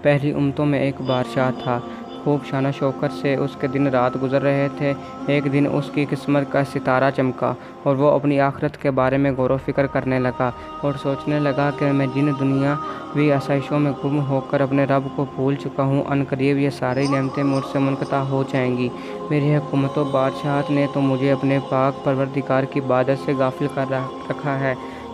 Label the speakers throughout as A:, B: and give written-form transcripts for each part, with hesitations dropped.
A: پہلی امتوں میں ایک بادشاہ تھا۔ خوب شان و شوکت سے اس کے دن رات گزر رہے تھے۔ ایک دن اس کی قسمت کا ستارہ چمکا اور وہ اپنی آخرت کے بارے میں غور و فکر کرنے لگا اور سوچنے لگا کہ میں جن دنیاوی آسائشوں میں گم ہو کر اپنے رب کو بھول چکا ہوں، عنقریب یہ ساری نعمتیں مجھ سے منقطع ہو جائیں گی۔ میری حکومت و بادشاہت نے تو مجھے اپنے پاک پروردگار کی عبادت سے غافل کر رکھا ہے۔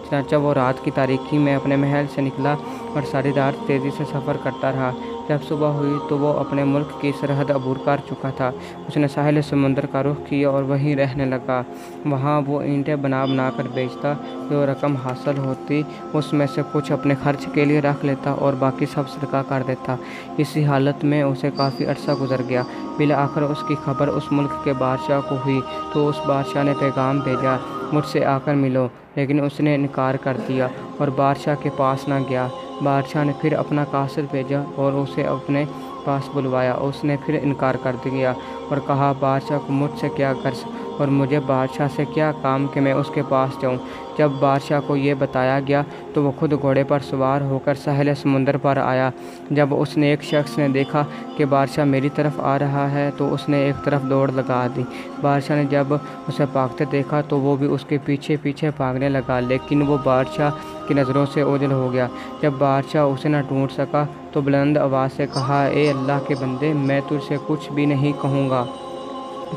A: چنانچہ وہ رات کی تاریکی میں اپنے محل سے نکلا اور ساری رات تیزی سے سفر کرتا رہا۔ جب صبح ہوئی تو وہ اپنے ملک کی سرحد عبور کر چکا تھا۔ اس نے ساحل سمندر کا رخ کیا اور وہیں رہنے لگا۔ وہاں وہ اینٹیں بنا بنا کر بیچتا، جو رقم حاصل ہوتی اس میں سے کچھ اپنے خرچ کے لیے رکھ لیتا اور باقی سب صدقہ کر دیتا۔ اسی حالت میں اسے کافی عرصہ گزر گیا۔ بالآخر اس کی خبر اس ملک کے بادشاہ کو ہوئی تو اس بادشاہ نے پیغام بھیجا، مجھ سے آ کر ملو، لیکن اس نے انکار کر دیا اور بادشاہ کے پاس نہ گیا۔ بادشاہ نے پھر اپنا قاصد بھیجا اور اسے اپنے پاس بلوایا۔ اس نے پھر انکار کر دیا اور کہا، بادشاہ کو مجھ سے کیا غرض اور مجھے بادشاہ سے کیا کام کہ میں اس کے پاس جاؤں۔ جب بادشاہ کو یہ بتایا گیا تو وہ خود گھوڑے پر سوار ہو کر ساحل سمندر پر آیا۔ جب اس نے ایک شخص نے دیکھا کہ بادشاہ میری طرف آ رہا ہے تو اس نے ایک طرف دوڑ لگا دی۔ بادشاہ نے جب اسے بھاگتے دیکھا تو وہ بھی اس کے پیچھے پیچھے بھاگنے لگا، لیکن وہ بادشاہ کی نظروں سے اوجھل ہو گیا۔ جب بادشاہ اسے نہ ڈھونڈ سکا تو بلند آواز سے کہا، اے اللہ کے بندے، میں تجھ سے کچھ بھی نہیں کہوں گا،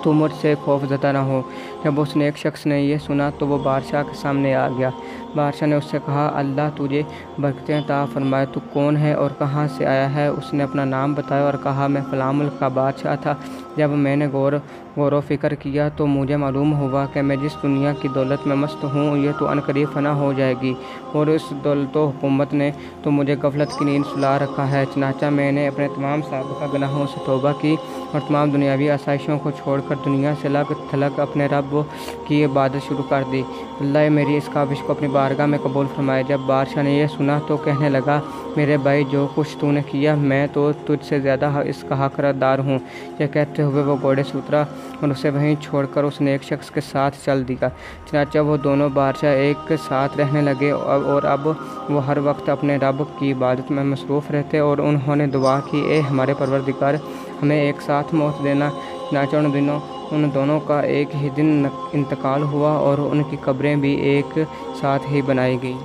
A: تو مجھ سے خوف زدہ نہ ہو۔ جب اس نے ایک شخص نے یہ سنا تو وہ بادشاہ کے سامنے آ گیا۔ بادشاہ نے اس سے کہا، اللہ تجھے برکتیں عطا فرمائے، تو کون ہے اور کہاں سے آیا ہے؟ اس نے اپنا نام بتایا اور کہا، میں فلاں ملک کا بادشاہ تھا۔ جب میں نے غور و فکر کیا تو مجھے معلوم ہوا کہ میں جس دنیا کی دولت میں مست ہوں یہ تو عنقریب فنا ہو جائے گی، اور اس دولت و حکومت نے تو مجھے غفلت کی نیند سلا رکھا ہے۔ چنانچہ میں نے اپنے تمام سابقہ گناہوں سے توبہ کی اور تمام دنیاوی آسائشوں کو چھوڑ کر دنیا سے لگ تھلگ اپنے رب کی عبادت شروع کر دی۔ اللہ میری اس کاوش کو اپنی بارگاہ میں قبول فرمائے۔ جب بادشاہ نے یہ سنا تو کہنے لگا، میرے بھائی، جو کچھ تو نے کیا میں تو تجھ سے زیادہ اس کا حقدار ہوں۔ یہ کہتے ہوئے وہ گھوڑے سے اترا اور اسے وہیں چھوڑ کر اس نے ایک شخص کے ساتھ چل دیا۔ چنانچہ وہ دونوں بادشاہ ایک ساتھ رہنے لگے اور اب وہ ہر وقت اپنے رب کی عبادت میں مصروف رہتے اور انہوں نے دعا کی، اے ہمارے پروردگار، ہمیں ایک ساتھ موت دینا۔ چنانچہ ان دونوں کا ایک ہی دن انتقال ہوا اور ان کی قبریں بھی ایک ساتھ ہی بنائی گئیں۔